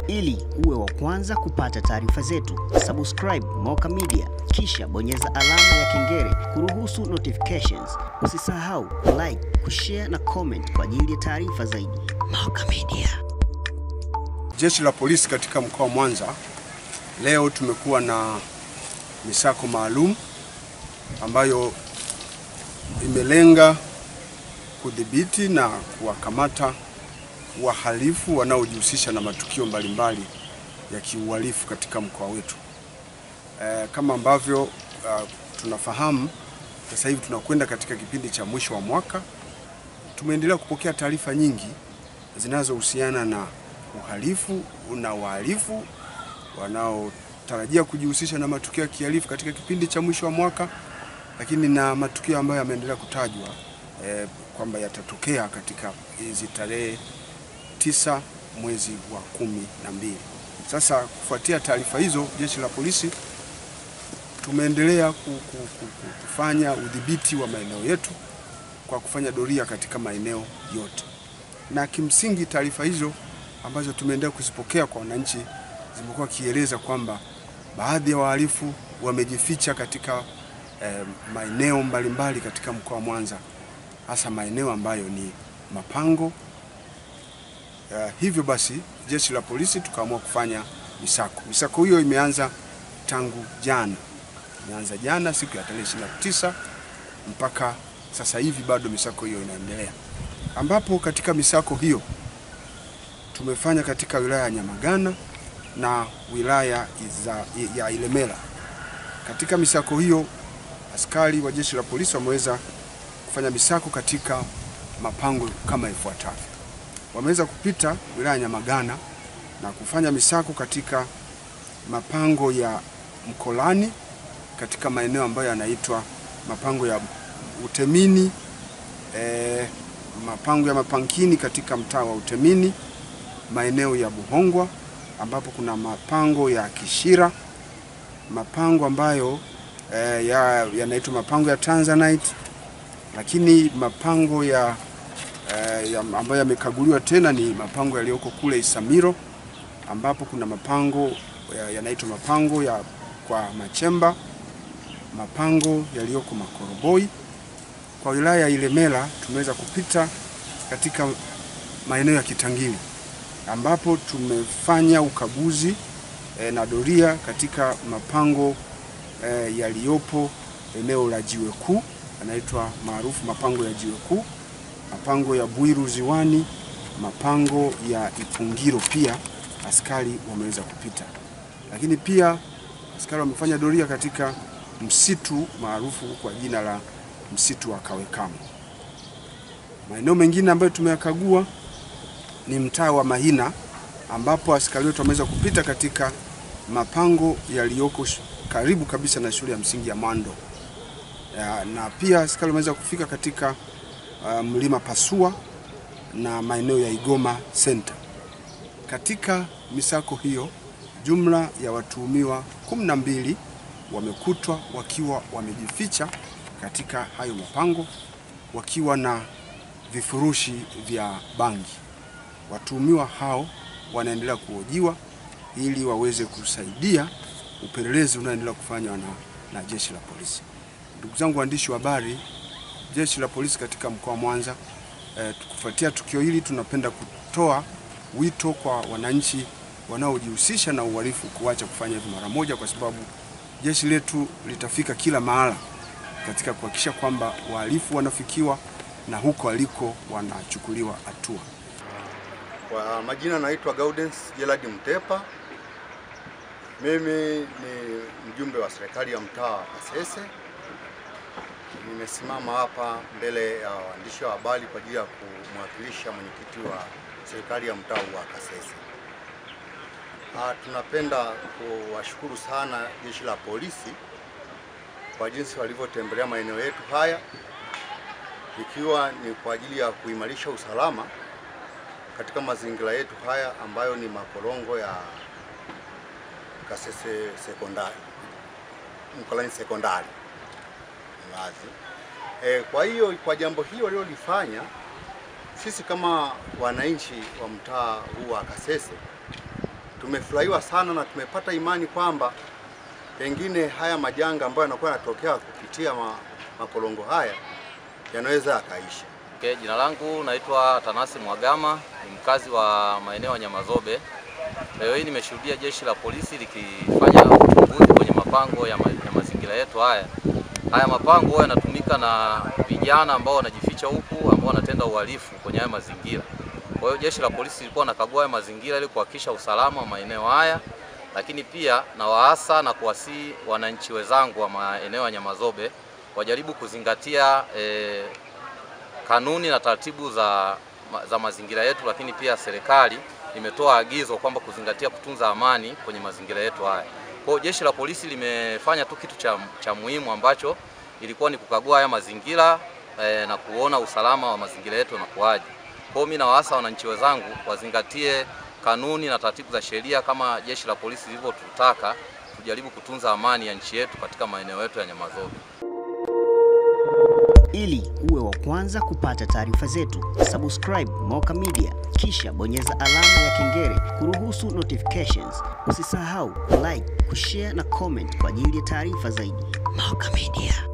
Ili uwe wa kwanza kupata taarifa zetu, subscribe Moka Media, kisha bonyeza alama ya kengele kuruhusu notifications. Usisahau like, kushare na comment kwa ajili ya taarifa zaidi. Moka Media. Jeshi la polisi katika mkoa wa Mwanza leo tumekuwa na misako maalum ambayo imelenga kudhibiti na kuwakamata wahalifu wanaojihusisha na matukio mbalimbali ya kiuhalifu katika mkoa wetu. Kama ambavyo tunafahamu, sasa hivi tunakwenda katika kipindi cha mwisho wa mwaka. Tumeendelea kupokea taarifa nyingi zinazohusiana na uhalifu na wahalifu wanaotarajia kujihusisha na matukio ya kihalifu katika kipindi cha mwisho wa mwaka, lakini na matukio ambayo yameendelea kutajwa kwamba yatatokea katika hizi tarehe 9 mwezi wa 12. Sasa kufuatia taarifa hizo, jeshi la polisi tumeendelea kufanya udhibiti wa maeneo yetu kwa kufanya doria katika maeneo yote. Na kimsingi taarifa hizo ambazo tumeendelea kuzipokea kwa wananchi zimekuwa kieleza kwamba baadhi ya wahalifu wamejificha katika maeneo mbalimbali katika mkoa wa Mwanza, hasa maeneo ambayo ni mapango. Hivyo basi jeshi la polisi tukaamua kufanya misako. Misako hiyo imeanza tangu jana. Imeanza jana siku ya tarehe 29 mpaka sasa hivi bado misako hiyo inaendelea. Ambapo katika misako hiyo tumefanya katika wilaya ya Nyamagana na wilaya ya Ilemela. Katika misako hiyo askari wa jeshi la polisi wameweza kufanya misako katika mapango kama ifuatavyo. Wameweza kupita wilaya ya Nyamagana na kufanya misako katika mapango ya Mkolani, katika maeneo ambayo yanaitwa mapango ya Utemini, mapango ya Mapankini katika mtaa wa Utemini, maeneo ya Buhongwa ambapo kuna mapango ya Kishira, mapango ambayo yanaitwa mapango ya Tanzanite, lakini mapango ambayo yamekaguliwa tena ni mapango yaliyoko kule Isamiro, ambapo kuna mapango yanaitwa mapango ya kwa Machemba, mapango yaliyoko Makoroboi. Kwa wilaya ya Ilemela tumeweza kupita katika maeneo ya Kitangili, ambapo tumefanya ukaguzi na doria katika mapango yaliyopo eneo la Jiwe Kuu, yanaitwa maarufu mapango ya Jiwe Kuu, mapango ya Bwiru Ziwani, mapango ya Ipungiro. Pia askari wameweza kupita, lakini pia askari wamefanya doria katika msitu maarufu kwa jina la msitu wa Kawekamo. Maeneo mengine ambayo tumeyakagua ni mtaa wa Mahina, ambapo askari wetu wameweza kupita katika mapango yaliyoko karibu kabisa na shule ya msingi ya Mando. Na pia askari wameweza kufika katika mlima Pasua na maeneo ya Igoma Center. Katika misako hiyo jumla ya watuhumiwa 12 wamekutwa wakiwa wamejificha katika hayo mapango wakiwa na vifurushi vya bangi. Watuhumiwa hao wanaendelea kuhojiwa ili waweze kusaidia upelelezi unaoendelea kufanywa na jeshi la polisi. Ndugu zangu waandishi wa habari, jeshi la polisi katika mkoa wa Mwanza, kufuatia tukio hili tunapenda kutoa wito kwa wananchi wanaojihusisha na uhalifu kuacha kufanya hivyo mara moja, kwa sababu jeshi letu litafika kila mahala katika kuhakikisha kwamba wahalifu wanafikiwa na huko aliko wanachukuliwa hatua. Kwa majina naitwa Gaudens Gerald Mtepa. Mimi ni mjumbe wa serikali ya mtaa wa Kasese. Nimesimama hapa mbele ya waandishi wa habari kwa ajili ya kumwakilisha mwenyekiti wa serikali ya mtaa wa Kasese. Tunapenda kuwashukuru sana jeshi la polisi kwa jinsi walivyotembelea maeneo yetu haya, ikiwa ni kwa ajili ya kuimarisha usalama katika mazingira yetu haya ambayo ni makorongo ya Kasese Sekondari, Mkolani Sekondari Mlazi. Kwa hiyo kwa jambo hilo walilofanya, sisi kama wananchi wa mtaa huu wa Kasese tumefurahiwa sana na tumepata imani kwamba pengine haya majanga ambayo yanakuwa yanatokea kupitia makorongo haya yanaweza yakaisha. Okay, jina langu naitwa Tanasi Mwagama, ni mkazi wa maeneo ya Nyamazobe. Leo hii nimeshuhudia jeshi la polisi likifanya uchunguzi kwenye mapango ya mazingira yetu haya. Haya mapango huwa yanatumika na vijana ambao wanajificha huku, ambao wanatenda uhalifu kwenye haya mazingira. Kwa hiyo jeshi la polisi lilikuwa nakagua haya mazingira ili kuhakikisha usalama wa maeneo haya, lakini pia na waasa na kuwasihi wananchi wenzangu wa maeneo ya Nyamazobe wajaribu kuzingatia kanuni na taratibu za mazingira yetu, lakini pia serikali imetoa agizo kwamba kuzingatia kutunza amani kwenye mazingira yetu haya. Kwa hiyo jeshi la polisi limefanya tu kitu cha muhimu ambacho ilikuwa ni kukagua haya mazingira na kuona usalama wa mazingira yetu unakuaje. Kwa hiyo mimi nawaasa wananchi wenzangu wazingatie kanuni na taratibu za sheria kama jeshi la polisi lilivyotutaka, tujaribu kutunza amani ya nchi yetu katika maeneo yetu ya Nyamazobe. Ili uwe wa kwanza kupata taarifa zetu, subscribe Moka Media kisha bonyeza alama ya kengele kuruhusu notifications. Usisahau like, kushare na comment kwa ajili ya taarifa zaidi. Moka Media.